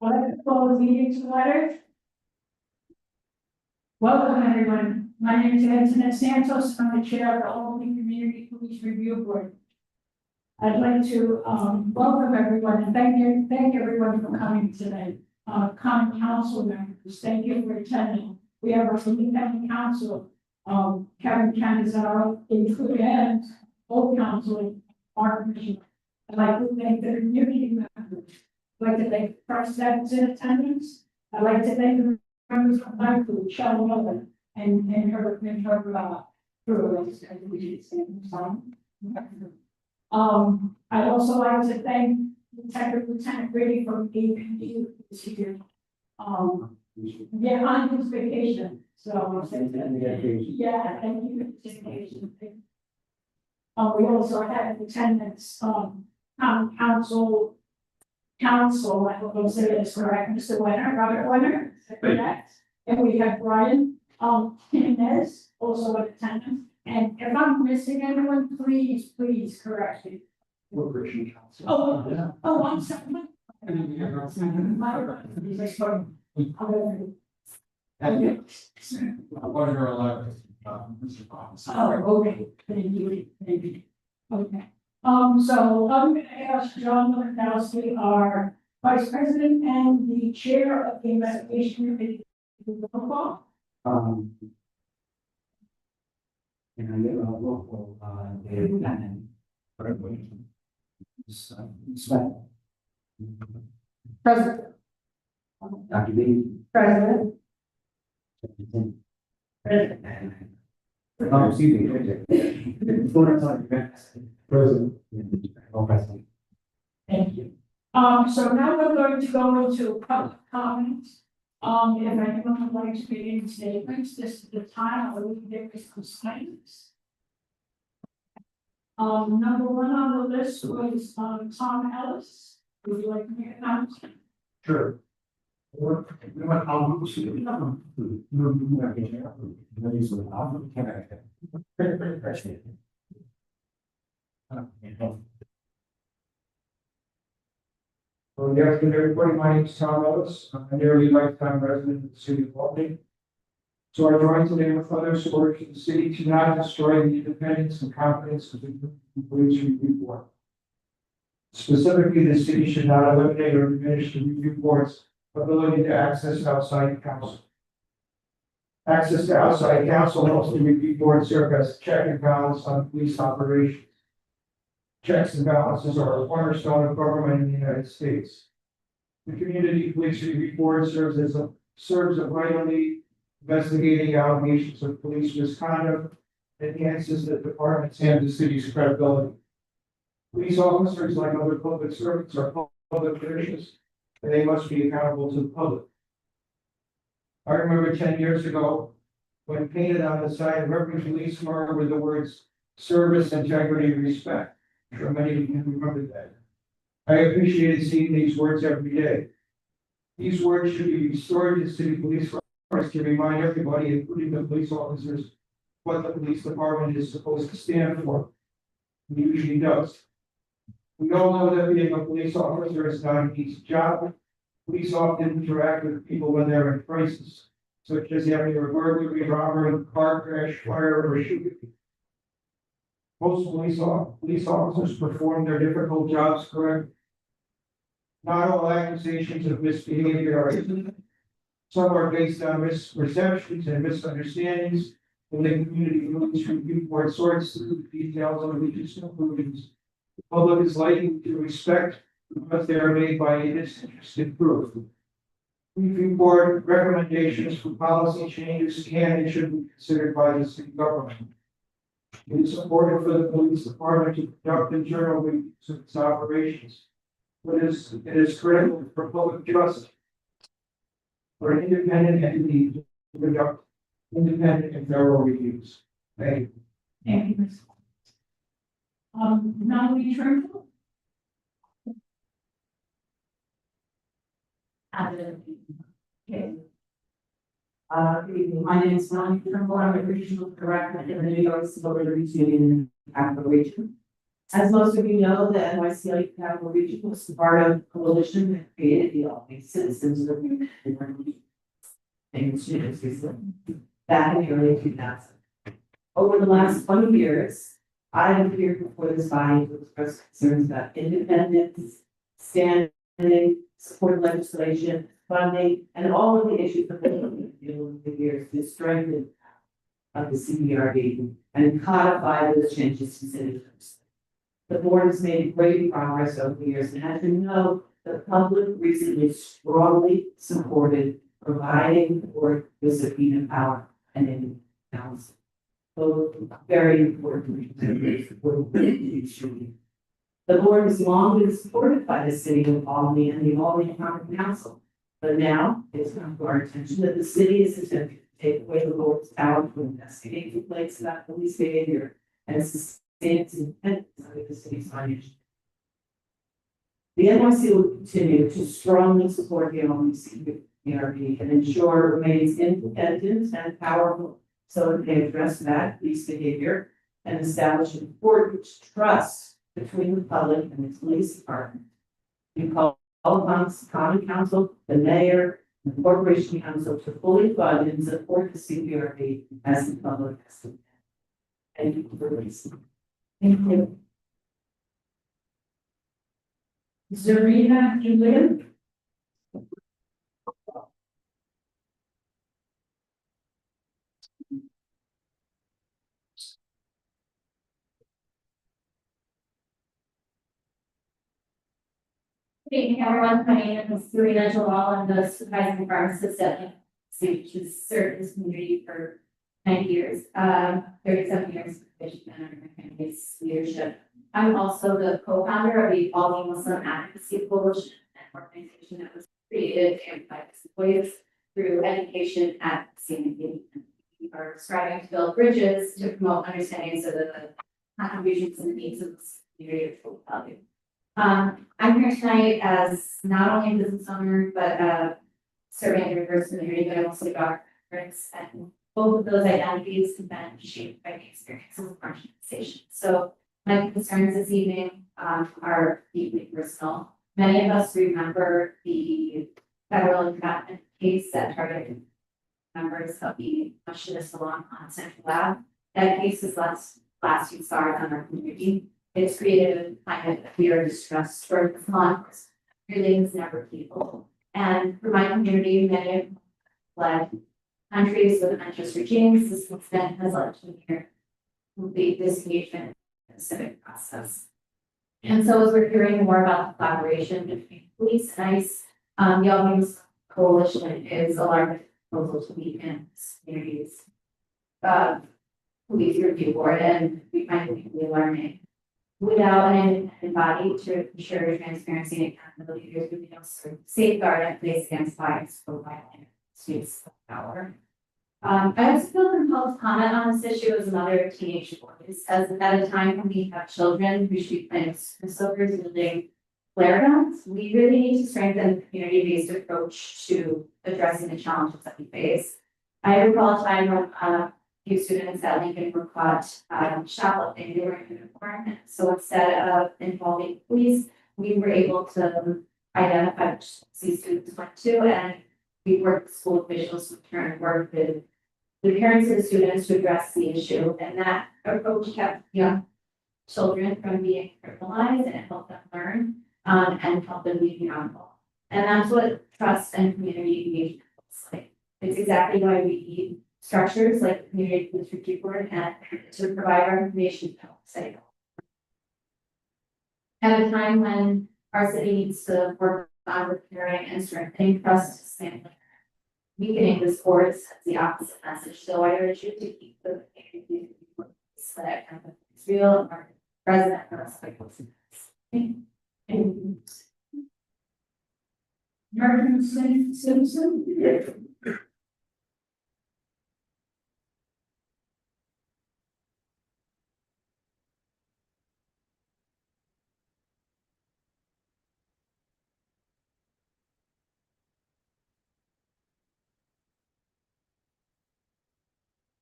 Let's call the meeting to order. Welcome, everyone. My name is Antoinette Santos. I'm the chair of the Albany Community Police Review Board. I'd like to welcome everyone and thank everyone for coming today. Common council members, thank you for attending. We have our independent council, Kevin Canizaro, and full council, Mark Mitchell. I'd like to thank the community members. I'd like to thank presidents in attendance. I'd like to thank the members of my group, Shelley Miller, and her crew. I'd also like to thank Lieutenant Brady from APD who's here. Yeah, on his vacation. So yeah, thank you for his vacation. We also had in attendance common council, I hope I'm saying this correct, Mr. Robert Wenner, correct? And we have Brian Jimenez also in attendance. And if I'm missing anyone, please correct me. Oh, yeah. Oh, I'm sorry. Oh, okay. Thank you. Okay. So I'm going to ask John Lewandowski, our vice president and the chair of the investigation committee, to the football. And I get a local, and President. Dr. B. President. Oh, excuse me. President. Oh, President. Thank you. So now we're going to go into public comments. If anyone would like to make any statements, this is the time. I will give you some statements. Number one on the list was Tom Ellis. Would you like to make a comment? Sure. Well, good afternoon, everybody. My name is Tom Ellis. I'm a nearly lifetime resident of the city of Albany. So I join today with others who work in the city to not destroy the independence and confidence of the police review board. Specifically, the city should not eliminate or diminish the review board's ability to access outside counsel. Access to outside counsel helps the review board serve as a check and balance on police operations. Checks and balances are a cornerstone of government in the United States. The Community Police Review Board serves a vitally investigating allegations of police misconduct, enhances the department's and the city's credibility. Police officers, like other public servants, are public officials, and they must be accountable to the public. I remember 10 years ago when painted on the side of every police car were the words service, integrity, respect. I'm sure many of you remember that. I appreciated seeing these words every day. These words should be restored to city police cars to remind everybody, including the police officers, what the police department is supposed to stand for. It usually does. We all know that being a police officer is not an easy job. Police often interact with people when they're in crisis, such as having a burglary, robbery, car crash, fire, or shooting. Most police officers perform their difficult jobs correctly. Not all accusations of misbehavior are true. Some are based on misperceptions and misunderstandings, and the Community Police Review Board sorts through the details of these conclusions. The public is likely to respect because they are made by a disinterested proof. Review Board recommendations for policy changes can and should be considered by the city government. It is important for the police department to conduct internal reviews of its operations. It is critical for public trust for an independent entity to conduct independent and thorough reviews. Thank you. Thank you, Ms. Melanie Trimble. Okay. Good evening. My name is Melanie Trimble. I'm a regional director in the New York Civil Liberties Union Capital Region. As most of you know, the NYC Capital Region was part of a coalition that created the Albany Citizens Movement in students back in the early 2000s. Over the last 20 years, I have appeared before this body to express concerns about independence, standing, support legislation, funding, and all of the issues that we've been dealing with the years to strengthen of the CPRB and codify those changes to city codes. The board has made great progress over the years, and as you know, the public recently strongly supported providing for the subpoena power and independence. Both very important for the issue. The board has long been supported by the city of Albany and the Albany County Council. But now it's come to our attention that the city is attempting to take away the board's power to investigate complaints about police behavior and sustain its independence under the city's financial. The NYC will continue to strongly support the Albany CPRB and ensure it remains independent and powerful so that they address that police behavior and establish important trust between the public and the police department. We call upon the county council, the mayor, and the corporation council to fully fund and support the CPRB as the public has to. Thank you for listening. Thank you. Zarina Julian. Good evening, everyone. My name is Serena Jalal. I'm the supervising pharmacist at which has served this community for 9 years, 37 years of vision under my family's leadership. I'm also the co-founder of the Albany Muslim Advocacy Coalition, an organization that was created by employees through education at CPRB. We are striving to build bridges to promote understanding so that the contributions and needs of this community are fully valued. I'm here tonight as not only a business owner, but serving a diverse community, but I'm also a doctor, and both of those identities have been shaped by the experience of marginalization. So my concerns this evening are deeply personal. Many of us remember the federal entrapment case that targeted members of the Washington Salon on Central Lab. That case has last few stars on our community. It's created a climate of fear and distrust for law enforcement. Really was never people. And for my community, many have fled countries with unjust regimes. This extent has led to near complete disengagement in the civic process. And so as we're hearing more about the collaboration between police and ICE, the Albany Coalition is a large proposal to weaken this community's police review board, and we find it really alarming. Without an independent body to ensure transparency and accountability, there's really no sort of safeguard in place against bias or violent use of power. I also feel compelled to comment on this issue as a mother of teenage boys, as at a time when we have children who shoot flames and soakers wielding flare guns, we really need to strengthen the community-based approach to addressing the challenges that we face. I recall a time when few students at Lincoln were caught shoplifting. They were in uniform. So instead of involving police, we were able to identify which these students went to, and we worked with school officials to turn work with the parents of the students to address the issue. And that approach kept young children from being criminalized and helped them learn and help them be accountable. And that's what trust and community engagement looks like. It's exactly why we need structures like the community police review board and to provide our information to help say. At a time when our city needs to work on repairing and strengthening trust, weakening this board sends the opposite message. So I urge you to keep the community so that it's real and our president and respectful. Martin Simpson.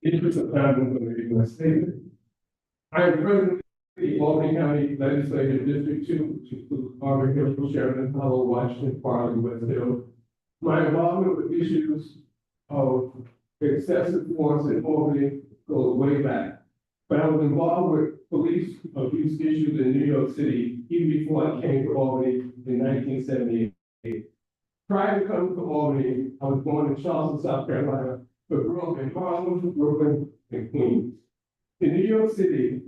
Interest of time, I'm going to read my statement. I am presently The Albany County Legislative District Two, which includes Auburn Hill, Sheridan, Hollow, Washington, Farley, West Hill. My involvement with issues of excessive force in Albany goes way back. But I was involved with police abuse issues in New York City even before I came to Albany in 1978. Prior to coming to Albany, I was born in Charleston, South Carolina, but grew up in Harlem, Brooklyn, and Queens. In New York City,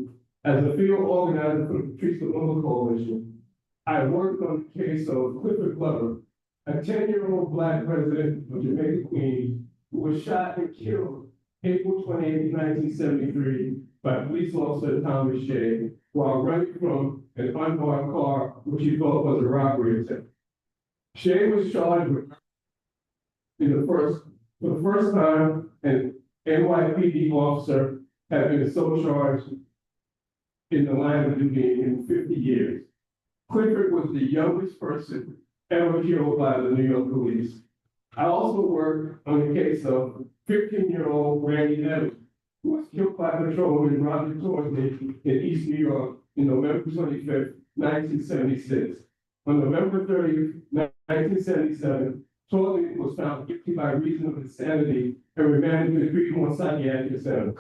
as a field organizer for the Trees for Lumber Coalition, I worked on the case of Clifford Glover, a 10-year-old Black resident of Jamaica, Queens, who was shot and killed April 28, 1973, by police officer Thomas Shea while running from an unmarked car, which he thought was a robbery attempt. Shea was charged with for the first time, an NYPD officer had been so charged in the line of duty in 50 years. Clifford was the youngest person ever killed by the New York police. I also worked on the case of 15-year-old Randy Evans, who was killed by patrolman Roger Torsley in East New York in November 25th, 1976. On November 30th, 1977, Torsley was found guilty by reason of insanity and remanded to the Fremont Psychiatric Center.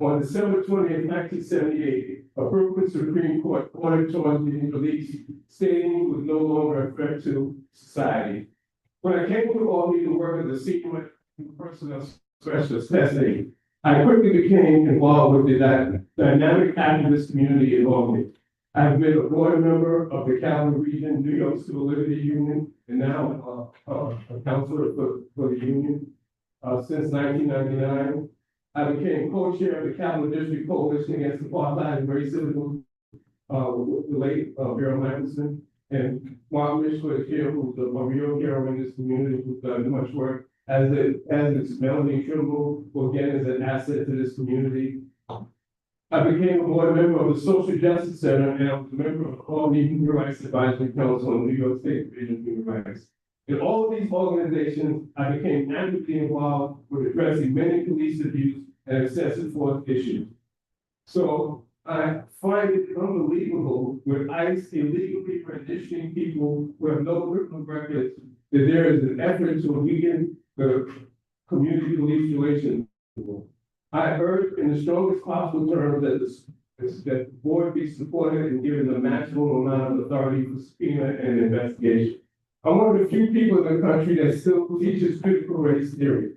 On December 20th, 1978, a Brooklyn Supreme Court ordered Torsley released, stating he was no longer a threat to society. When I came to Albany to work as a senior personnel specialist testing, I quickly became involved with the dynamic activist community in Albany. I have been a board member of the Cavalry Region New York Civil Liberties Union, and now a counselor for the union since 1999. I became co-chair of the Capital District Coalition Against Apartheid and Racism with the late Beryl Matheson. And Mark Mishler is here, who's a real hero in this community, who's done much work, as it's Melanie Trimble, who again is an asset to this community. I became a board member of the Social Justice Center, and I was a member of the Albany Human Rights Advisory Council in New York State Division of Human Rights. In all of these organizations, I became actively involved with addressing many police abuse and excessive force issues. So I find it unbelievable with ICE illegally renditioning people who have no criminal records, that there is an effort to weaken the community police relations. I urge in the strongest possible terms that the board be supported and given the maximum amount of authority for subpoena and investigation. I'm one of the few people in the country that still teaches critical race theory.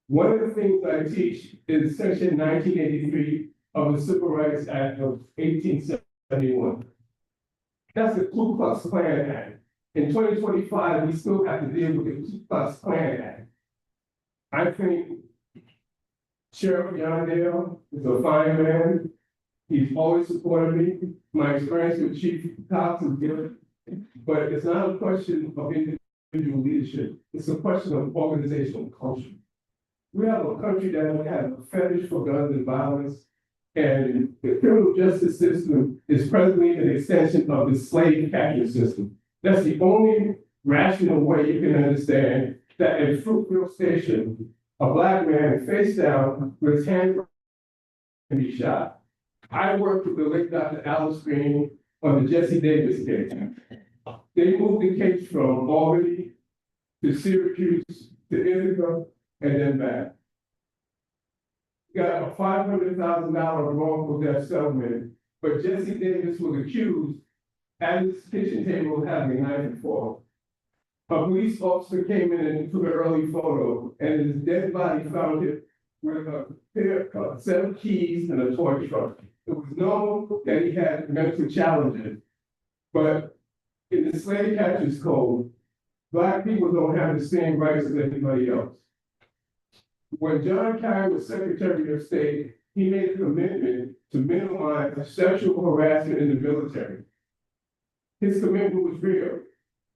One of the things I teach is Section 1983 of the Civil Rights Act of 1871. That's the Ku Klux Klan Act. In 2025, we still have to deal with the Ku Klux Klan Act. I think Sheriff Yondale is a fine man. He's always supported me. My experience with Chief Cox is good, but it's not a question of individual leadership. It's a question of organizational culture. We have a country that has a fetish for guns and violence, and the criminal justice system is presently an extension of the slave catcher system. That's the only rational way you can understand that in Fruitville Station, a Black man face down with his hand can be shot. I worked with the late Dr. Alice Green on the Jesse Davis case. They moved the case from Albany to Syracuse to Ithaca and then back. Got a $500,000 wrongful death settlement, but Jesse Davis was accused at his kitchen table of having a knife and fork. A police officer came in and took an early photo, and his dead body found it with a set of keys and a toy truck. It was known that he had mental challenges, but in the slave catchers code, Black people don't have the same rights as anybody else. When John Kerry was Secretary of State, he made a commitment to minimize sexual harassment in the military. His commitment was real,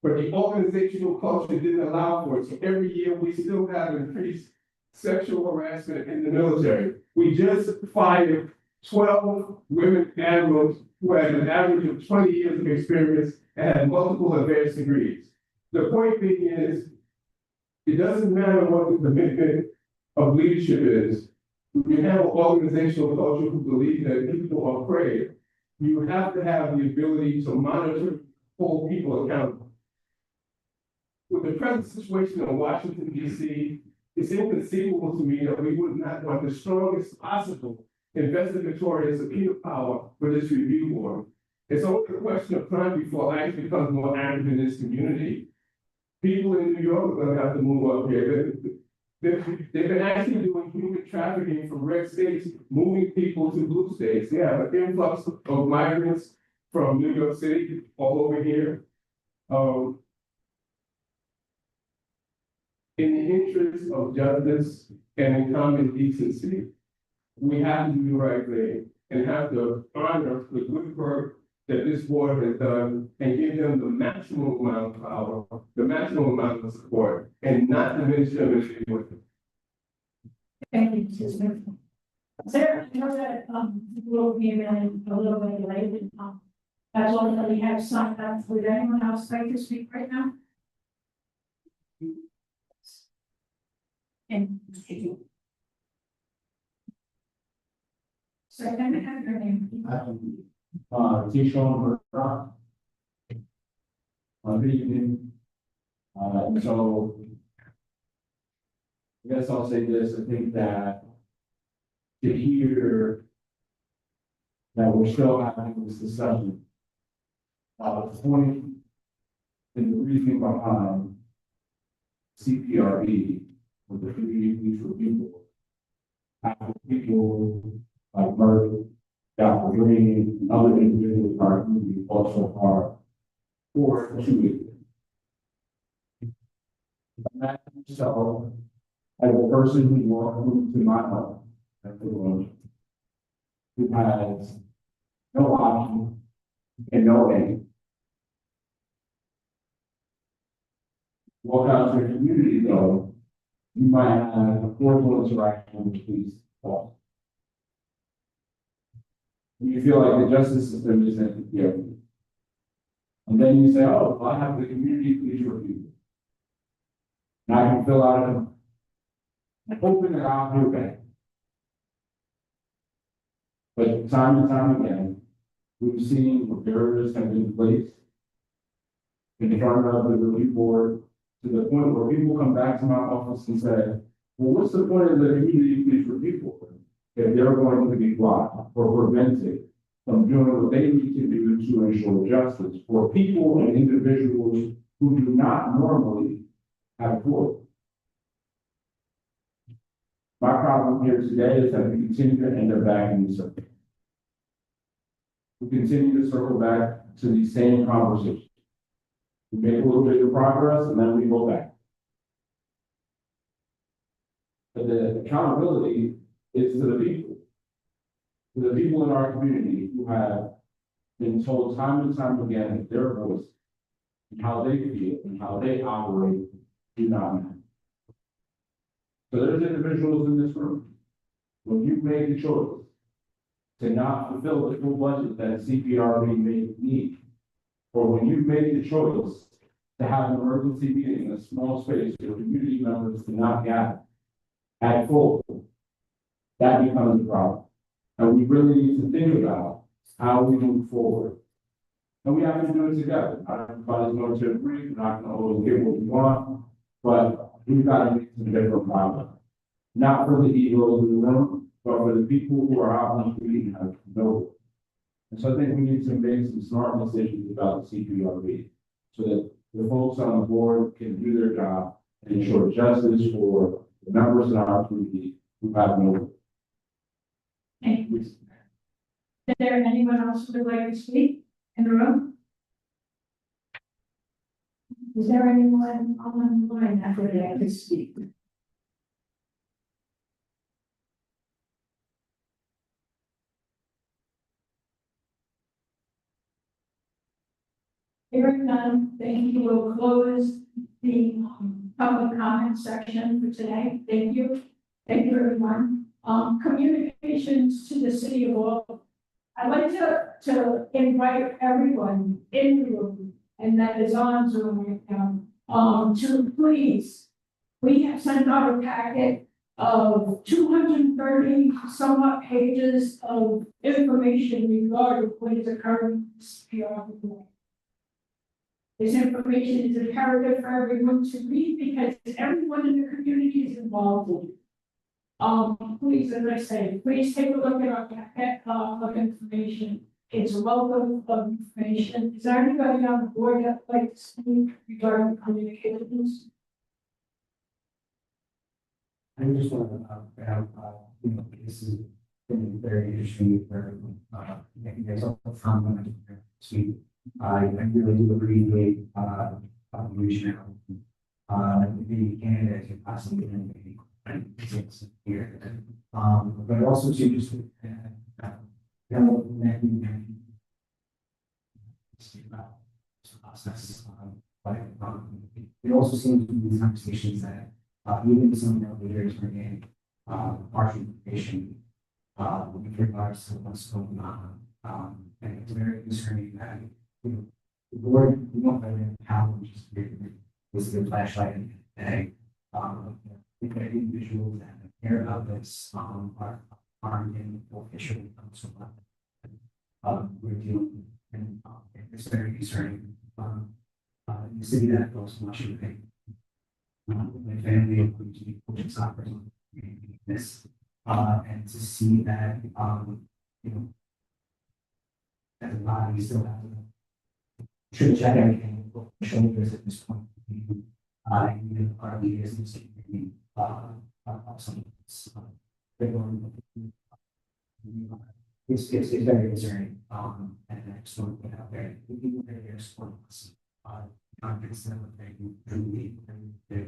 but the organizational culture didn't allow for it. So every year we still have increased sexual harassment in the military. We just fired 12 women admirals who had an average of 20 years of experience and had multiple advanced degrees. The point being is, it doesn't matter what the commitment of leadership is. We have an organizational culture who believe that people are afraid. you have to have the ability to monitor, hold people accountable. With the present situation in Washington, D.C., it's inconceivable to me that we would not want the strongest possible investigatory and subpoena power for this review board. It's only a question of time before ICE becomes more active in this community. People in New York are gonna have to move up here. They've been actually doing human trafficking from red states, moving people to blue states. They have an influx of migrants from New York City all over here. In the interest of justice and in common decency, we have to do the right thing and have to honor the good work that this board has done and give them the maximum amount of power, the maximum amount of support, and not diminish them in any way. Thank you, Mrs. Smith. Sarah, you know that, we'll be in a little bit late, that's all that we have signed up. Would anyone else like to speak right now? And. So can I have your name? Tishon Burra. Good evening. So. I guess I'll say this, I think that to hear that we're still having this discussion. The point and the reasoning behind CPRB with the community for people. After people like Murray, Dr. Green, and other individuals in our community also are for 2 weeks. So, as a person who walked to my home, who has no option and no aim, walk out to the community though, you might have a formal interaction with the police. You feel like the justice system isn't here. And then you say, oh, I have the community police review. And I can fill out a hoping that I'll do better. But time and time again, we've seen where barriers have been placed in front of the review board to the point where people come back to my office and say, well, what's the point of the community police review board if they're going to be blocked or prevented from doing what they need to do to ensure justice for people and individuals who do not normally have voice? My problem here today is that we continue to end up back in the circle. We continue to circle back to these same conversations. We make a little bit of progress and then we go back. But the accountability is to the people in our community who have been told time and time again that their voice and how they feel and how they operate do not matter. So there's individuals in this room, when you made the choice to not fulfill the full budget that CPRB may need, or when you made the choice to have an emergency meeting in a small space where community members cannot gather at full, that becomes a problem. And we really need to think about how we move forward. And we have to do it together. Not everybody's going to agree, we're not going to always get what we want, but we've got to make some different progress. Not for the egos in the room, but for the people who are out in the street and have no. And so I think we need to make some smart decisions about the CPRB so that the folks on the board can do their job and ensure justice for the members in our community who have no. Thank you. Is there anyone else who would like to speak in the room? Is there anyone on the line that would like to speak? Hearing none, thank you. We'll close the public comment section for today. Thank you. Thank you, everyone. Communications to the city of Waltham. I'd like to invite everyone in the room and that is on Zoom right now, to please, we have sent out a packet of 230 somewhat pages of information regarding what is occurring in CPRB. This information is imperative for everyone to read because everyone in the community is involved in it. Please, as I say, please take a look at our packet of information. It's a wealth of information. Is there anybody on the board that would like to speak regarding communications? I just want to, this has been very interesting, you guys all found when I speak. I really do appreciate, reaching out. The candidates and possibly here. But also to just, process, it also seems to be these conversations that even some of the leaders are getting partial information with regards to what's going on. And it's very concerning that the board, we don't really have just this is a flashlight and day. The individuals that care about this are in official council. We're dealing and it's very concerning. The city that goes much of it. My family and coaching soccer this and to see that as a body still have should check everything shoulders at this point. Even our leaders in the community some it's very concerning and I just want to put out there the people that are supporting us confidence in what they truly do.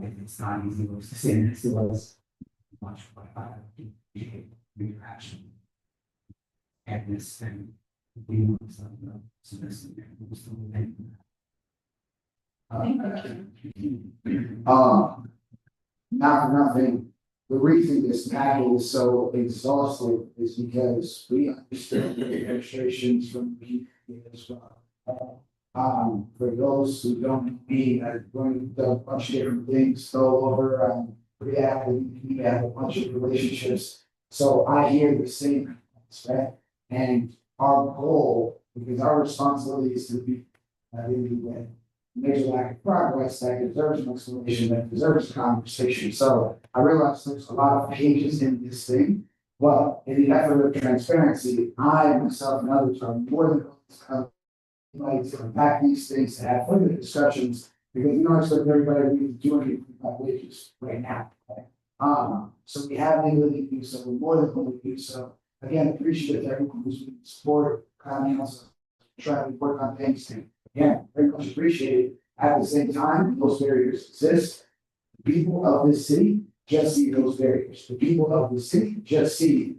If it's not easy to say next to us, much but I appreciate the interaction and this and being something so this and still not for nothing, the reason this packet is so exhaustive is because we understand the administrations from the as well. For those who don't know me, I've done a bunch of different things, go over, we have a bunch of relationships. So I hear the same, right? And our goal, because our responsibility is to be, when there's a lack of progress that deserves an explanation, that deserves a conversation. So I realize there's a lot of pages in this thing, but in the effort of transparency, I myself and others are more than willing to unpack these things to have further discussions because you don't expect everybody to read 255 pages right now. So we have the ability to do so, we're more than willing to do so. Again, appreciate everyone who's been support, council, trying to work on things. Again, very much appreciated. At the same time, those barriers exist. The people of this city just see those barriers. The people of the city just see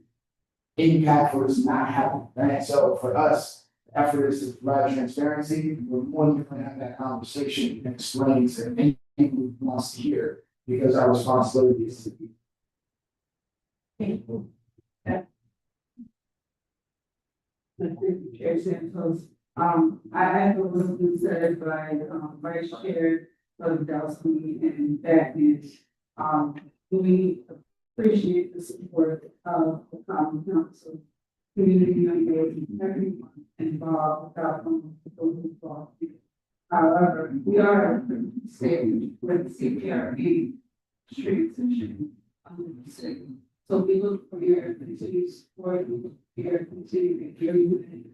impact for us not happening. Right. So for us, the effort is to provide transparency. We're more than going to have that conversation and explain to anyone who wants to hear because our responsibility is to be. Thank you. Thank you, Chair Santos. I have a little bit said by Vice Chair of Delsky, and that is we appreciate the support of the Common Council, community engagement, everyone involved without those involved. However, we are staying with CPRB streets and shit. So we look for your continued support, we look for your continued engagement.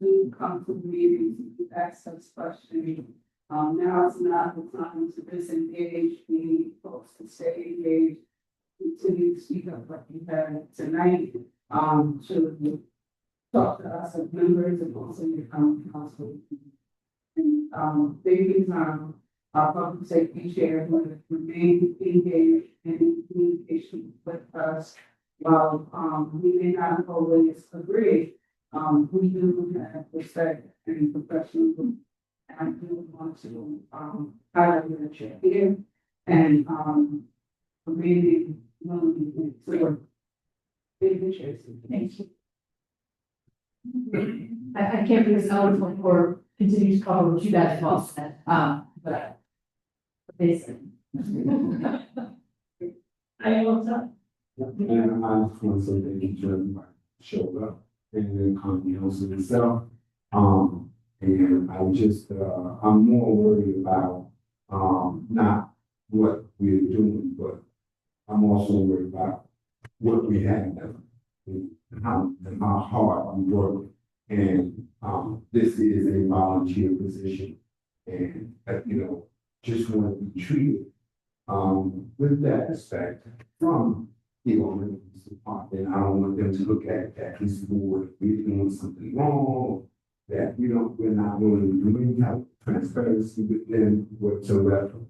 We come to meetings, ask us questions. Now it's not the time to disengage, we need folks to stay engaged, continue to speak up like you have tonight, to talk to us as members and also your common council. These our public safety chair would remain engaged in communication with us. While we may not always agree, we do have respect and professionalism. And I do want to highlight the chair here and remaining willing to be the chair. Thank you. I can't be responsible for continued cover what you guys have all said, but basically. I also, And I just want to say thank you to everybody who showed up and then council itself. And I just, I'm more worried about, not what we're doing, but I'm also worried about what we have done. And how hard we work. And, this is a volunteer position. And, just want to be treated, with that respect from the organization's department. I don't want them to look at this board, we're doing something wrong, that we're not willing to do any type of transparency with them whatsoever.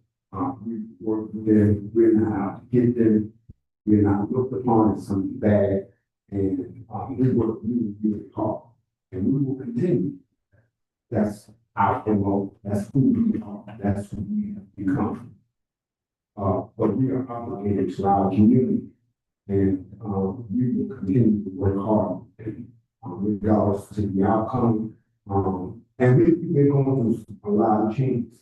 We work with them, we're not out to get them, we're not looked upon as something bad, and, we work really, really hard, and we will continue. That's our MO, that's who we are, that's who we have become. But we are obligated to our community, and, we will continue to work hard, and, regardless to the outcome. And we're going through a lot of changes.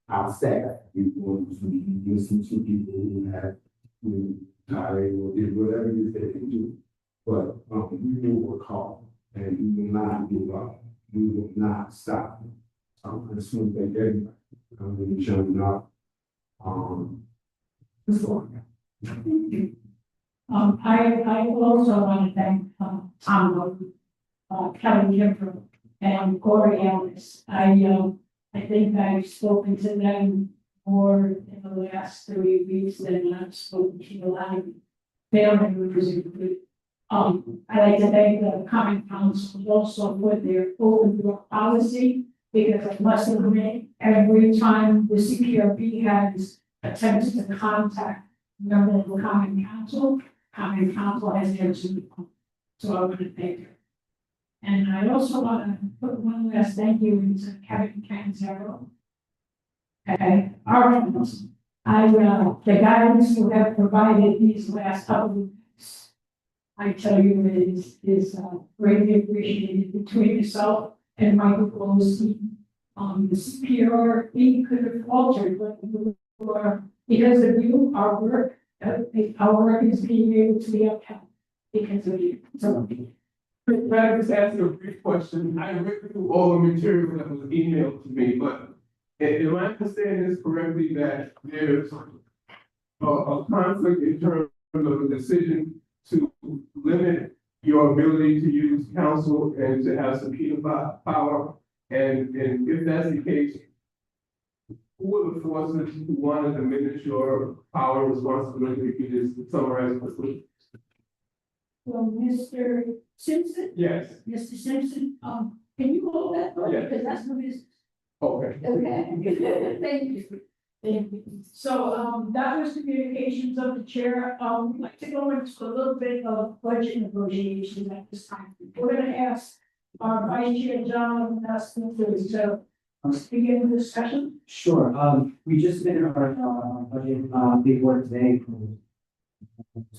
Our staff, we're going through some, listen to people who have, tired or did whatever it is that they do. But, we will work hard, and we will not give up, we will not stop. I just want to thank everybody for coming and showing up. That's all I got. I also want to thank, Tom, Kelly Kimber and Corey Ellis. I think I've spoken to them more in the last 3 weeks than I've spoken to a lot of family members. I like to thank the common council also for their open door policy, because I must admit, every time the CPRB has attempted to contact member of the common council has answered. So I want to thank her. And I also want to put one last thank you to Kevin Canzero. Okay, the guidance you have provided these last couple of weeks, I tell you, is greatly appreciated between yourself and Michael Pelosi. The CPRB could have altered, but because of you, our work is being able to be upheld because of you. So, Can I just ask you a brief question? I read through all the material that was emailed to me, but am I understanding this correctly that there's a conflict in terms of a decision to limit your ability to use counsel and to have subpoena power? And if that's the case, who are the forces who want to diminish your power and responsibility? If you just summarize quickly. well, Mr. Simpson, Yes. Mr. Simpson, can you hold that thought? Yeah. Because that's the business. Okay. Okay, thank you. Thank you. So, that was communications of the chair. We'd like to go into a little bit of budget negotiations at this time. We're gonna ask our vice chair, John, to begin the discussion. Sure, we just submitted our budget, paperwork today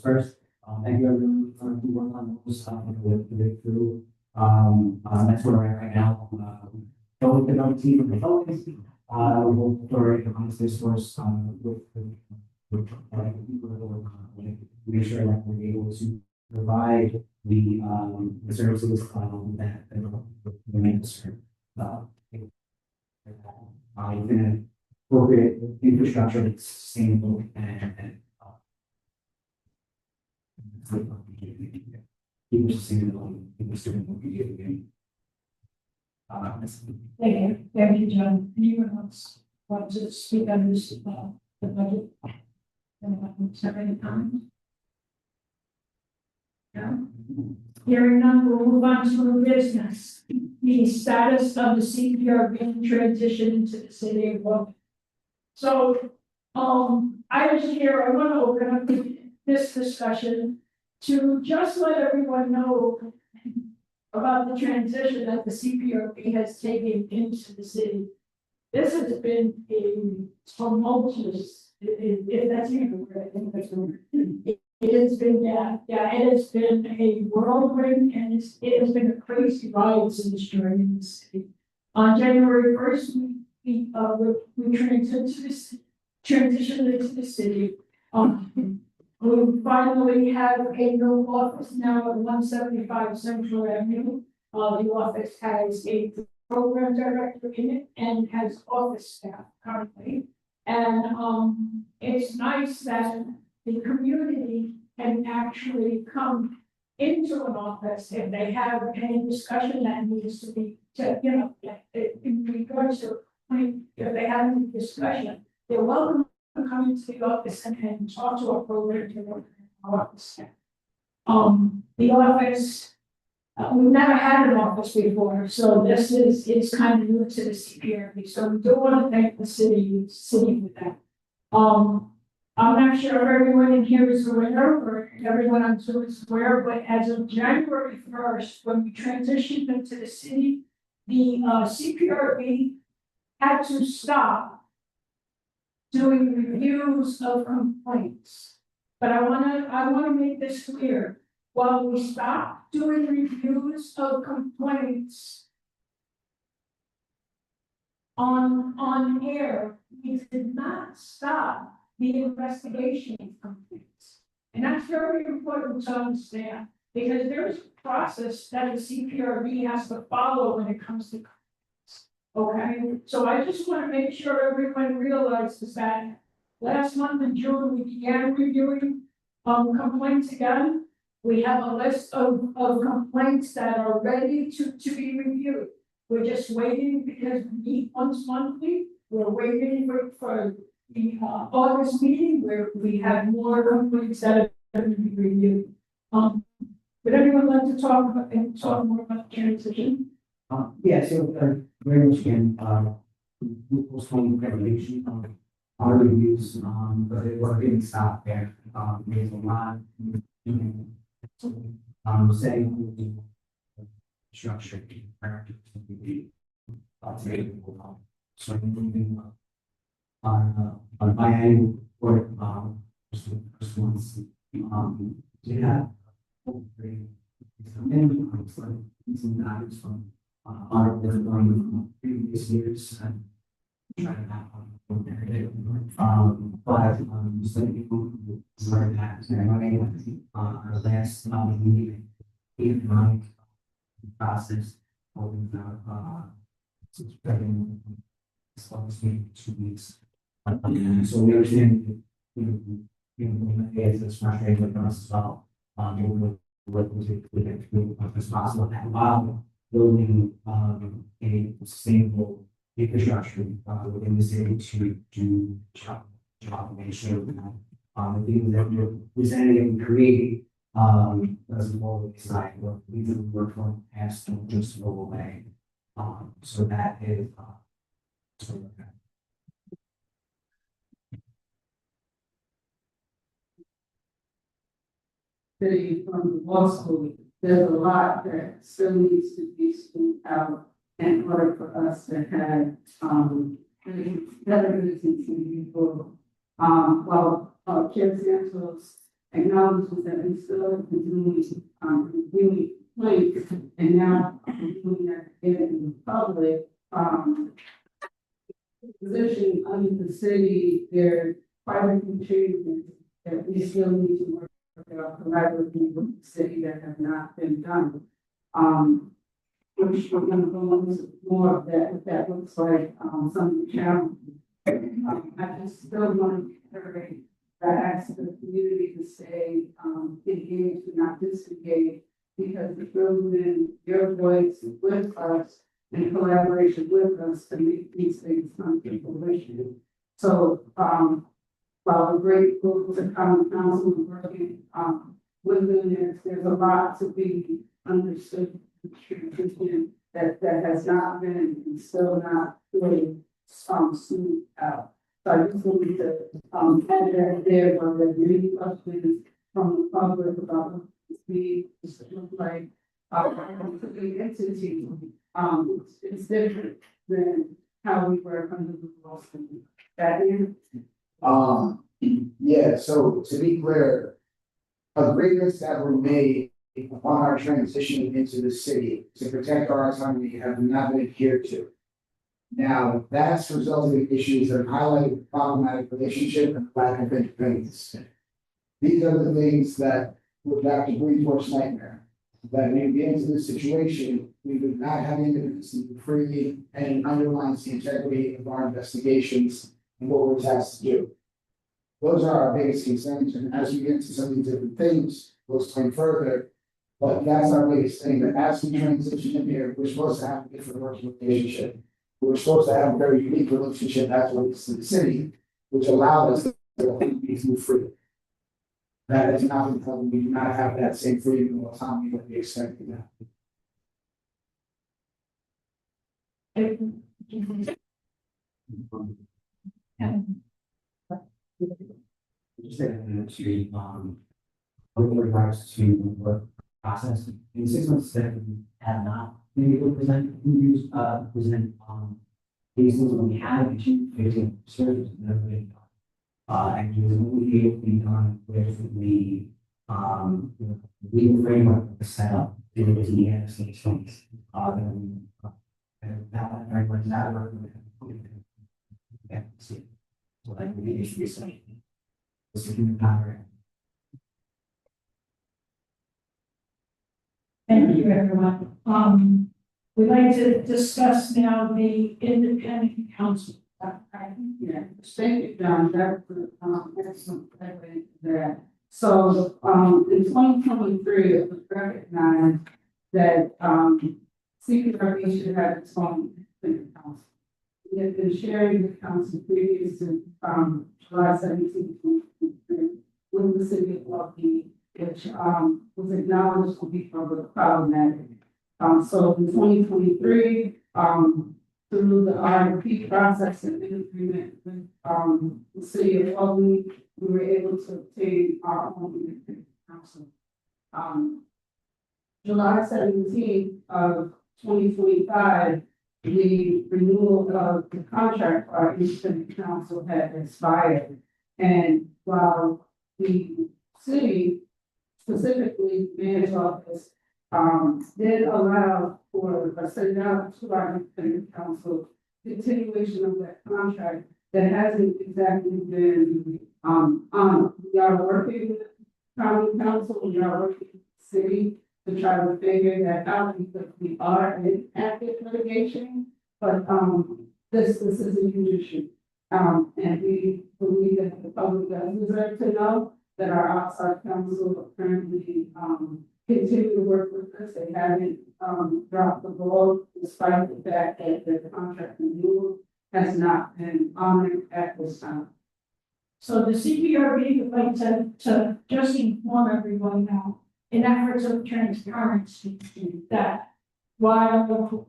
first. Thank you everyone for who worked on those, with through. That's where we're at right now. Don't the team from the focus, we'll throw it on this course, with people that work on it, make sure that we're able to provide the services, that the minister, within appropriate infrastructure that's sustainable and keep it sustainable, keep it sustainable. Thank you, John. Anyone else want to speak on this, the budget? Have any comments? No? Hearing none, we'll move on to new business. The status of the CPRB transition to the city of Wilmington. So, I was here, I want to open up this discussion to just let everyone know about the transition that the CPRB has taken into the city. This has been a tumultuous, if that's even the word, I think that's the word. It has been, it has been a whirlwind, and it has been a crazy ride since joining the city. On January 1st, we transitioned into the city. We finally have a new office now at 175 Central Avenue. The office has a program director in it and has office staff currently. And, it's nice that the community can actually come into an office if they have any discussion that needs to be, in regards to, if they have any discussion, they're welcome to come into the office and talk to a program director in our office. The office, we've never had an office before, so this is, it's kind of new to the CPRB, so we do want to thank the city for that. I'm not sure if everyone in here is aware, or everyone on Zoom is aware, but as of January 1st, when we transitioned into the city, the CPRB had to stop doing reviews of complaints. But I wanna make this clear. While we stopped doing reviews of complaints on air, we did not stop the investigation of complaints. And that's very important to understand, because there's a process that the CPRB has to follow when it comes to complaints. Okay, so I just want to make sure everyone realizes that last month in June, we began reviewing complaints again. We have a list of complaints that are ready to be reviewed. We're just waiting because we meet once monthly. We're waiting for the August meeting where we have more complaints that are going to be reviewed. Would anyone like to talk more about the transition? Yeah, so, very much again, we postponed regulation on our reviews, but it was getting stopped there. There's a lot, saying the structure, so moving on my end, or, first ones, we have some guidance from our from previous years and trying to have but some people learn that our last meeting, economic process holding spreading supposed to be 2 weeks. So we understand it's frustrating with us as well. We'll work with it as possible while building a sustainable infrastructure within the city to do job make sure that the things that we're presenting and creating doesn't always like what we do work on past don't just go away. So that is From law school, there's a lot that still needs to be smoothed out in order for us to have, better business in people. While, Chair Santos acknowledges that we still continue, really late, and now doing that in the public, position under the city, there are quite a few changes that we still need to work collaboratively with the city that have not been done. We're going to go into more of that, what that looks like, some of the challenges. I just still want to reiterate that I ask the community to stay engaged and not disengaged, because it's building your voice with us in collaboration with us to make these things come to fruition. So, while we're grateful to common council and working with them, there's a lot to be understood that has not been and still not really smoothed out. So I just wanted to add that there were many questions from the public about what the speed look like. The entity it's different than how we work under the law. That is. Yeah, so to be clear, agreements that were made upon our transition into the city to protect our autonomy have not been adhered to. Now, that's resulted in issues that highlight problematic relationship and lack of independence. These are the things that would have to breed worst nightmare. That when we get into this situation, we would not have independence freely and undermines the integrity of our investigations and what we're tasked to do. Those are our biggest concerns, and as we get into some of these different things, we'll explain further. But that's our biggest thing, that as we transition in here, we're supposed to have a different working relationship. We're supposed to have a very unique relationship as it relates to the city, which allowed us to move free. That is not the problem, we do not have that same freedom or autonomy that we expect to have. Just to, with regards to work process, in 6 months that we have not been able to present, these things when we have achieved 15 services never been done. And it was only able to be done with the, legal framework set up in the DNS things. And that framework is not working. Yeah, see. So like the issue is the human power. Thank you, everyone. We'd like to discuss now the independent council. Yeah, thank you, John, that was, excellent, that. So, in 2023, it was recognized that, CPRB should have its own independent council. We had been sharing the council previous to, July 17, 2023, with the city of Lucky, which, was acknowledged to be problematic. So in 2023, through the RFP process and in agreement with, the city of Albany, we were able to obtain our own independent council. July 17th of 2025, the renewal of the contract for our independent council had expired. And while the city, specifically mayor's office, did allow for a send out to our independent council continuation of that contract that hasn't exactly been on. We are working with county council, we are working with the city to try to figure that out because we are in active litigation, but this is a huge issue. And we believe that the public does deserve to know that our outside counsel currently continue to work with us. They haven't dropped the ball despite the fact that the contract renewal has not been honored at this time. So the CPRB would like to just inform everyone now, in efforts of transparency, that while the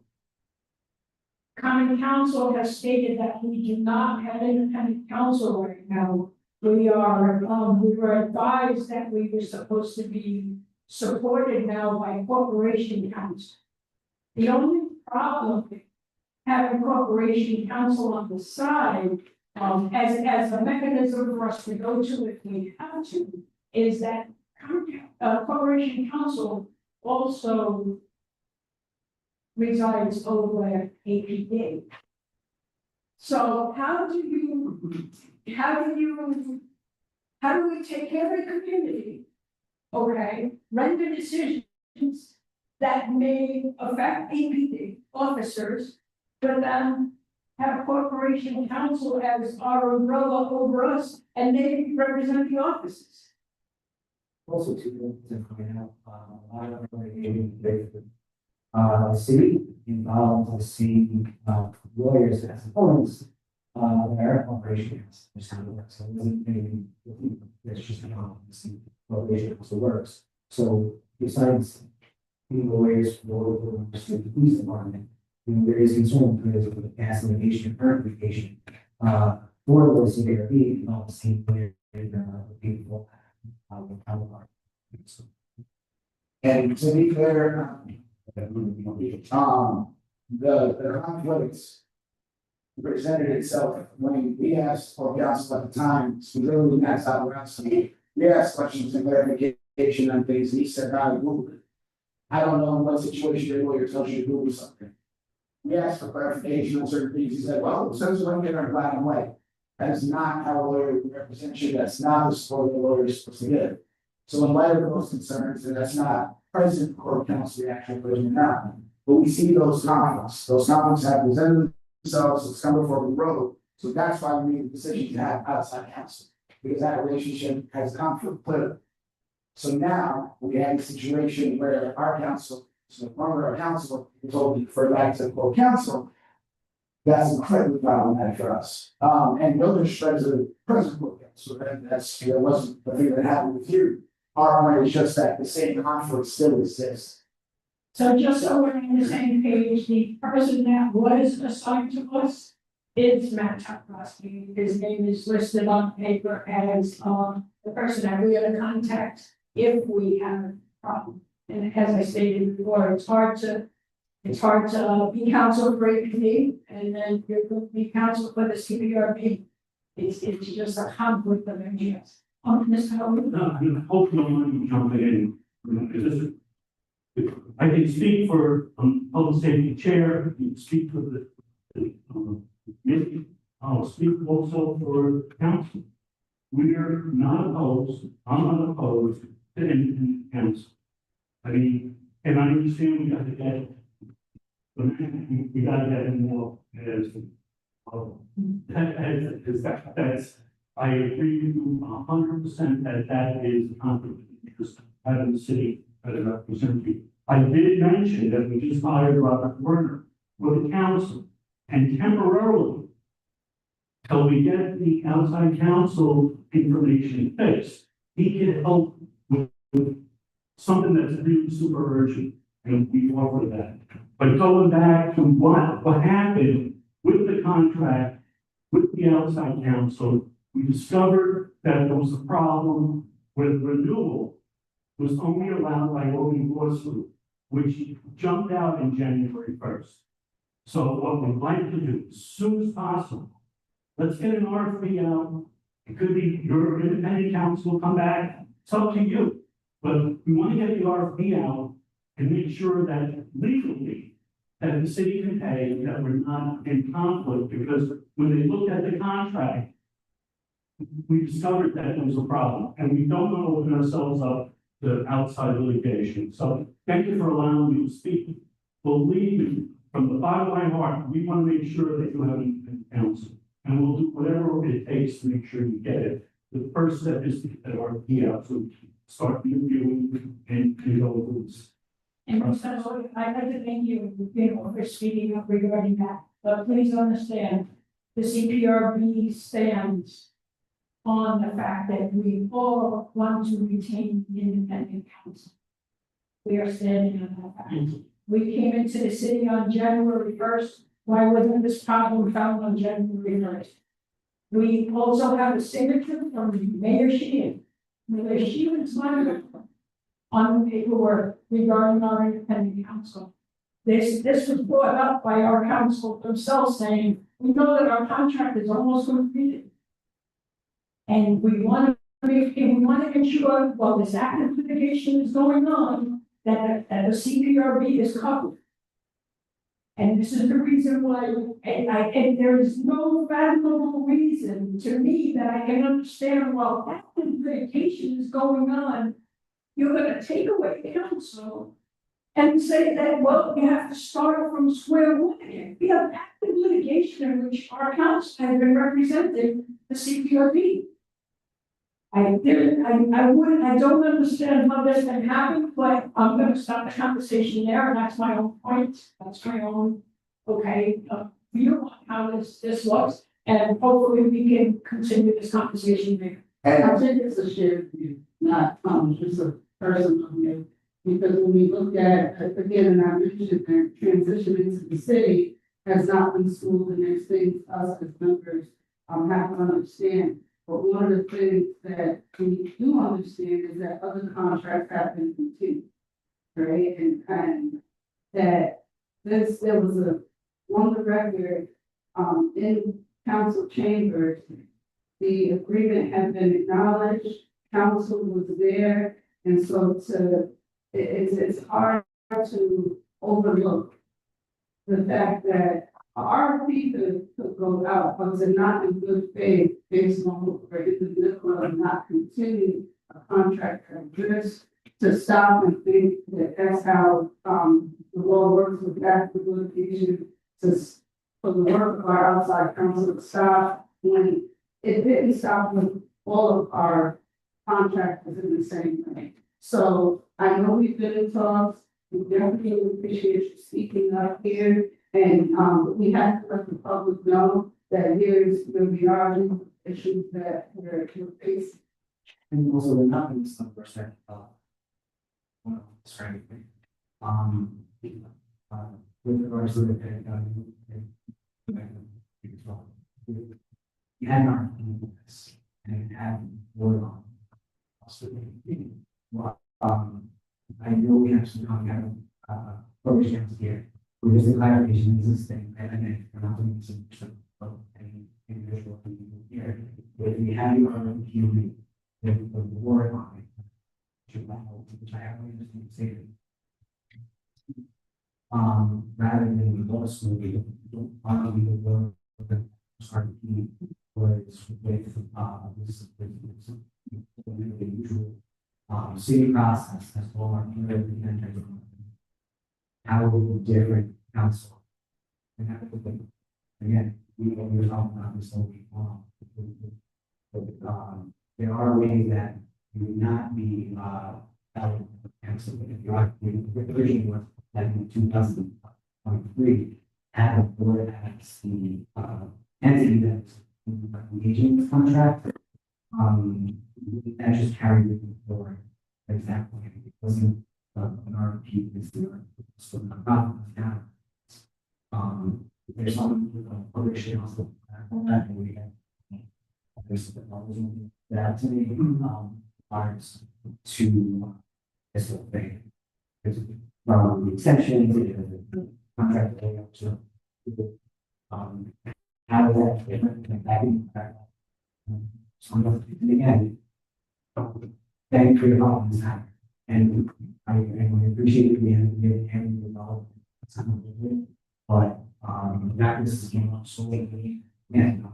common council has stated that we do not have independent council right now, we were advised that we were supposed to be supported now by corporation council. The only problem with having corporation council on the side, as a mechanism for us to go to if we have to, is that corporation council also resides over at APD. So how do we take care of the community? Okay, render decisions that may affect APD officers, but then have corporation council as our umbrella over us, and they represent the offices. Also, to point out, a lot of the city involved the same lawyers as opponents. Their operation is just how it works. So it wasn't anything, it's just how the operation also works. So besides being lawyers for the police department, there is concern because of the past litigation, current litigation, for the CPRB, not the same way people And to be clear, the conflicts presented itself when we asked for counsel at the time, so literally that's how we're asking. We asked questions and clarification on things, and he said, I don't know what situation your lawyer tells you to do something. We asked for clarification on certain things, he said, well, since we're getting our black and white. That is not how a lawyer represents you, that's not the support the lawyer is supposed to get. So in light of those concerns, and that's not present court counsel, the actual person now. But we see those conflicts have presented themselves, it's come before we wrote. So that's why we made the decision to have outside counsel, because that relationship has conflict clearly. So now we have a situation where our counsel, so no longer our counsel, is told to refer back to the court counsel. That's incredibly problematic for us. And no disrespect to the present court counsel, that wasn't the thing that happened with you. Our point is just that the same conflict still exists. So just so we're on the same page, the person that was assigned to us is Matt Tokrowski. His name is listed on paper as, the person that we are to contact if we have a problem. And as I stated before, it's hard to be counsel for APD, and then you're going to be counsel for the CPRB. It's just a conflict of interest. Mr. Howard? No, I mean, hopefully I'm going to jump in, because I can speak for, public safety chair, I can speak for the, committee, I'll speak also for council. We're not opposed, I'm not opposed to independent council. I mean, and I understand we got to get, we got to get more as, that's, I agree with you 100% that is a conflict because having the city as a representative. I did mention that we just hired Robert Werner for the council, and temporarily, till we get the outside council information fixed, he can help with something that's really super urgent, and we offer that. But going back to what happened with the contract with the outside council, we discovered that there was a problem with renewal was only allowed by voting voice group, which jumped out in January 1st. So what we'd like to do as soon as possible, let's get an RFP out. It could be your independent council will come back. It's up to you. But we want to get the RFP out and make sure that legally that the city can pay, that we're not in conflict, because when they looked at the contract, we discovered that there was a problem, and we don't want to open ourselves up to outside litigation. So thank you for allowing me to speak. Believe me, from the bottom of my heart, we want to make sure that you have an counsel, and we'll do whatever it takes to make sure you get it. The first step is to get that RFP out, so we can start reviewing and go with this. And Mr. Howard, I'd like to thank you, for speaking up regarding that, but please understand, the CPRB stands on the fact that we all want to retain independent counsel. We are standing on that fact. We came into the city on January 1st. Why wasn't this problem found on January 1st? We also have a signature from Mayor Sheehan. Mayor Sheehan's on the paperwork regarding our independent counsel. This was brought up by our counsel themselves saying, we know that our contract is almost completed. And we want to ensure, while this active litigation is going on, that the CPRB is covered. And this is the reason why, and there is no fathomable reason to me that I can understand while active litigation is going on, you're going to take away counsel and say that, well, you have to start from square one again. We have active litigation in which our counsel has been representing the CPRB. I don't understand how this can happen, but I'm going to stop the conversation there, and that's my own point. That's my own, view on how this looks, and hopefully we can continue this conversation there. I think it's a shared view, not, just a personal view. Because when we look at, again, and I mentioned that transition into the city has not been smooth, and there's things us as members, have to understand. But one of the things that we do understand is that other contracts have been continued, right? And that there was on the record, in council chambers, the agreement had been acknowledged, council was there, and so it's hard to overlook the fact that RFP could go out, but they're not in good faith based on what we're individual and not continue a contract like this to stop and think that that's how, the law works with that litigation to, for the work of our outside counsel to stop when it didn't stop with all of our contractors in the same way. So I know we've been in talks, we definitely appreciate you speaking up here. And, we have to let the public know that here's where we are in issues that we're facing. And also the numbers of percent, sorry. With regards to the, you had not, and had word on. Well, I know we have some, programs here. We're just a clarification, this is thing, and then we're not doing some of any individual here. But if we have your own community, then the word on it. Which I have to say. Rather than law school, we don't argue the word of the RP words with this the usual city process as well as how will different council. And that would be, again, we were talking about this all week long. But there are ways that you would not be council if you are the original one that in 2023 had a board as the entity that's engaging this contract. That just carried it forward. Exactly. It wasn't an RFP this year. So not now. There's some other shit also. That we have. There's that to me requires to this whole thing. There's the extensions, the contract so how is that different than that impact? So again, thank you for your comments. And I appreciate it. We have to get him involved. But that this came up so lately. And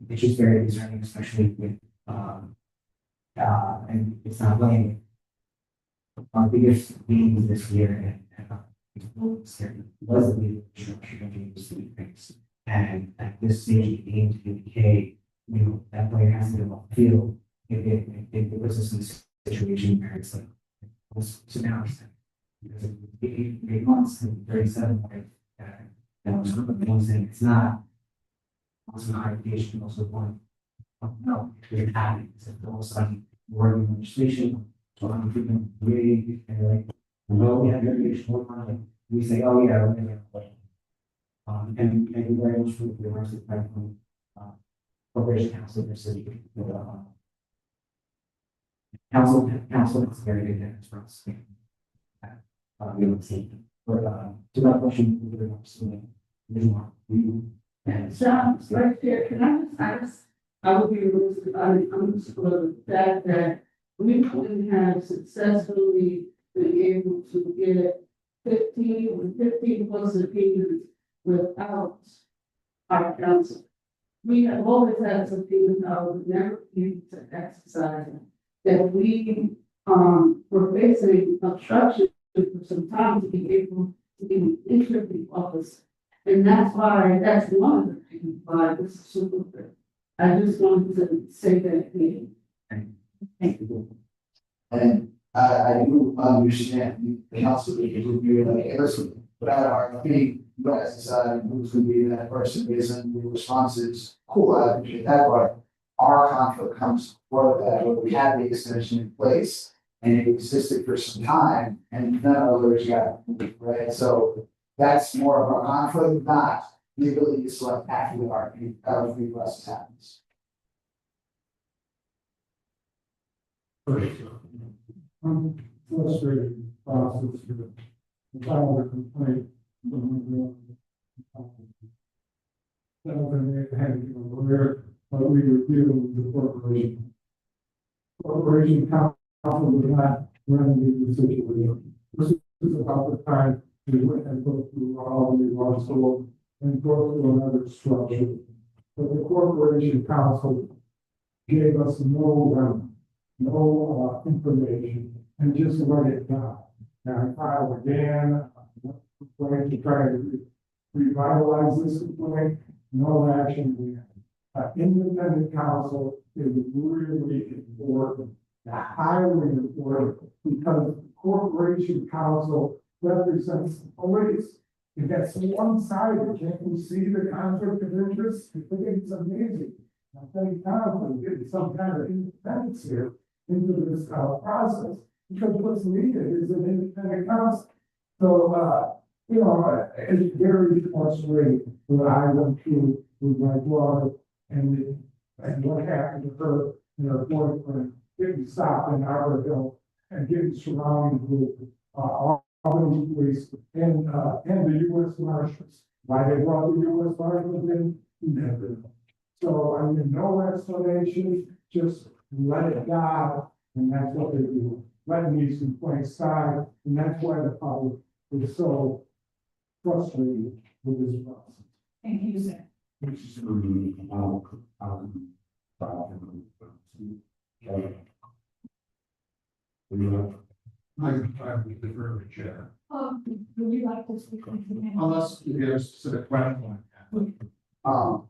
it's just very concerning, especially with and it's not lame. Our biggest theme this year was the structure of the city things. And at this stage of the game to be that player has to get off the field if it was a situation where it's like so now because 8 months and 37 that was one thing. It's not also clarification, also one. No, it's happening. It's all of a sudden wording legislation, treatment, really, and like, no, we have litigation, we say, oh, yeah, we're going to and thank you very much for the rest of the time. Corporation Council, the city, council is very good at for us. We would see, but to that question, we would have to And so, right there, can I just I would be underscore the fact that we couldn't have successfully been able to get 15 plus opinions without our council. We have always had some opinions, I would never be to exercise that we were facing obstruction for some time to be able to be interview office. And that's why, that's one of the reasons why this is super good. I just wanted to say that here. Thank you. And I do understand the council would be like, hey, listen, without our fee, you guys decide who's gonna be that person based on the responses. Cool, I appreciate that, but our conflict comes for that, where we had the extension in place and it existed for some time and none of others got it, right? So that's more of our conflict, not the ability to select after the RFP process happens. Frustrating process here. The final complaint. That was a hand, where we were dealing with the corporation. Corporation council would not remedy the situation. This is about the time and go through all the hospital and go through another structure. But the corporation council gave us no information and just let it die. Now, I filed again, going to try to revitalize this complaint, no action. Independent counsel is really important, highly important, because the corporation counsel represents the police. If that's one sided, can't we see the conflict of interest? I think it's amazing. I think counsel getting some kind of independence here into this process, because what's needed is an independent counsel. So, it's very frustrating what I went through with my daughter and what happened to her and her boyfriend getting stopped in Arborville and getting surrounded with, Albany police and the U.S. Marshals. Why they brought the U.S. Marshals in, never know. So, I mean, no explanation, just let it die, and that's what they do. Letting these complaints die, and that's why the public is so frustrated with this process. Thank you, sir. I would defer to Chair. Would you like to speak with me? Unless you have a specific question. Um,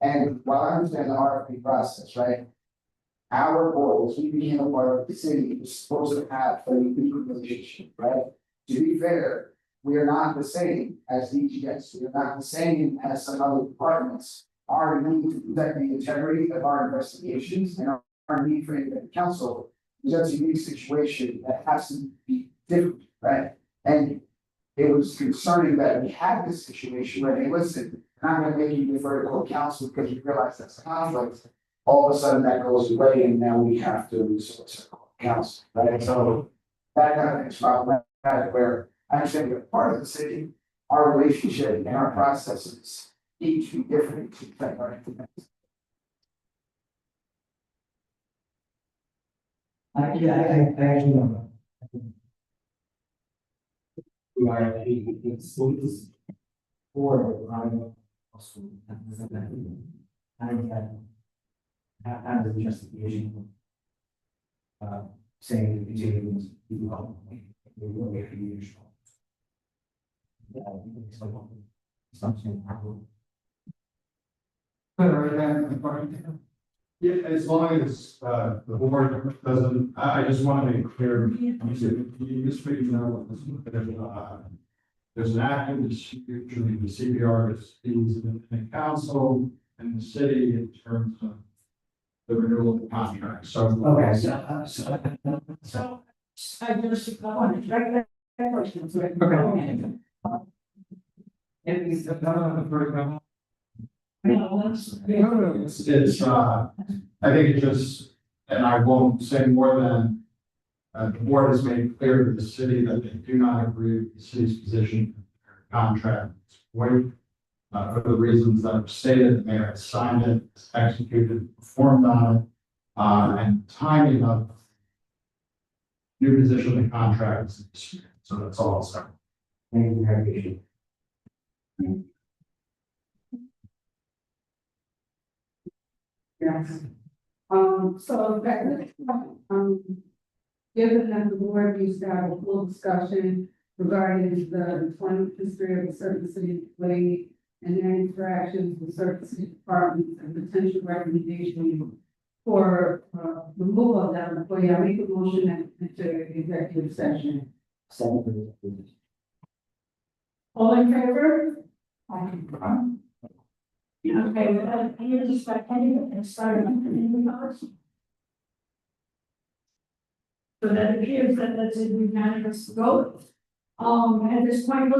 and while I understand the RFP process, right? Our board, as we became a part of the city, was supposed to have a good relationship, right? To be fair, we are not the same as DGS, we are not the same as some other departments. Our need to protect the integrity of our investigations and our need for independent counsel is a unique situation that has to be different, right? And it was concerning that we had this situation where they listened, I'm gonna make you defer to court counsel because you realize that's a conflict. All of a sudden that goes away and now we have to resort to court counsel, right? So that kind of thing's problematic where I understand we're part of the city, our relationship and our processes need to be different to protect our independence. I actually don't know. We are, it's for, I know, also, I have the justification. Saying the jail was, we will wait for you. Yeah, it's like, something. Yeah, as long as, the board doesn't, I just want to make clear, you just make know, there's an active dispute between the CPRB, the council and the city in terms of the renewal of the contract, so. Okay, So, I just want to check that question. Okay. It's, I think it just, and I won't say more than, the board has made clear to the city that they do not agree with the city's position in their contract. Wait, for the reasons that are stated, the mayor has signed it, executed, performed on it, and timing of new position in the contract is disputed. So that's all I'll say. Thank you, I appreciate it. Yes. So that, given that the board needs to have a full discussion regarding the employment history of a certain city employee and their interactions with certain city departments and potential recommendation for removal of that employee, I make a motion into executive session. All in favor? Okay, well, you just like and started in the so that appears that that's a unanimous vote. At this point,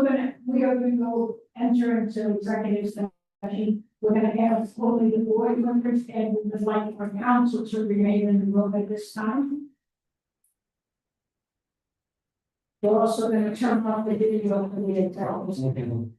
we are gonna go enter into executive session. We're gonna have only the board members and we would like our council to remain in the room at this time. We're also gonna turn off the video for the television.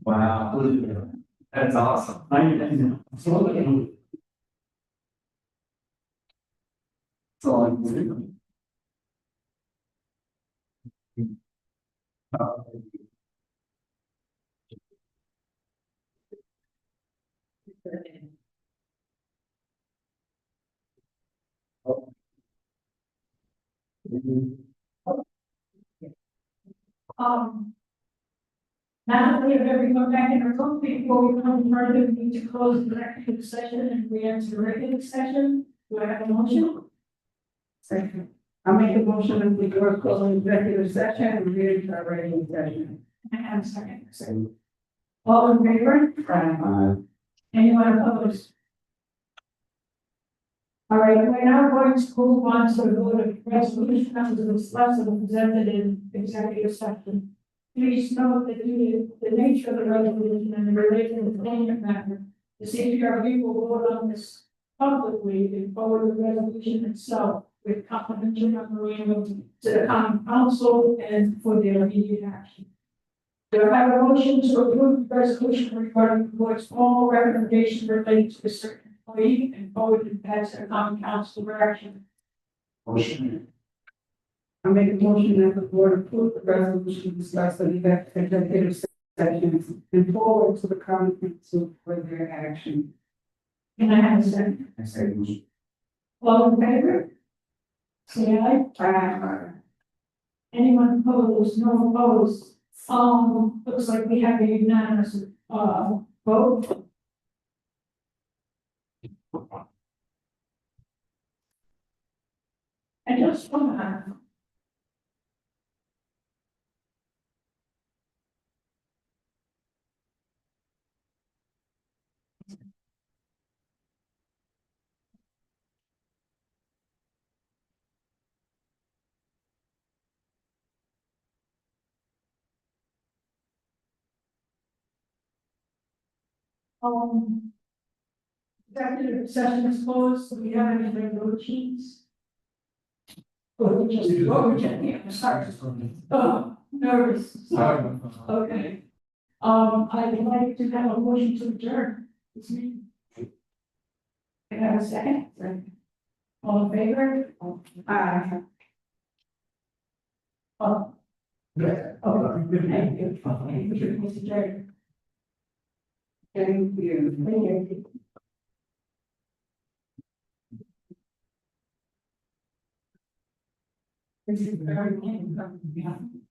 Wow. That's awesome. So I'm doing. Um, now that we have everyone back in our room, before we come further, we need to close the executive session and we enter the regular session. Do I have a motion? Second. I make a motion that we go close an executive session and read our regular session. I have a second. All in favor? Aye. Anyone opposed? All right, we're now going to move on to the vote of resolution under the lesson presented in executive session. Please note that due to the nature of the resolution and the related employment matter, the CPRB will vote on this publicly and forward the resolution itself with confidential memorandum to the common council and for their immediate action. Do I have a motion to approve the resolution regarding the board's formal recommendation relating to a certain employee and forward it back to the common council for action? Motion. I make a motion that the board approve the resolution discussed in the executive session and forward to the common council for their action. Can I have a second? I say motion. All in favor? Say aye. Aye. Anyone opposed? No opposed. Looks like we have a unanimous, vote. I just want to. Executive session is closed, so we have any regular sheets. Oh, we just, yeah, sorry. Oh, nervous, sorry. Okay. I would like to have a motion to adjourn this meeting. Can I have a second? All in favor? Aye. Oh. Yeah. Oh, thank you. Thank you, Mr. Chair. Thank you. Thank you. This is very important.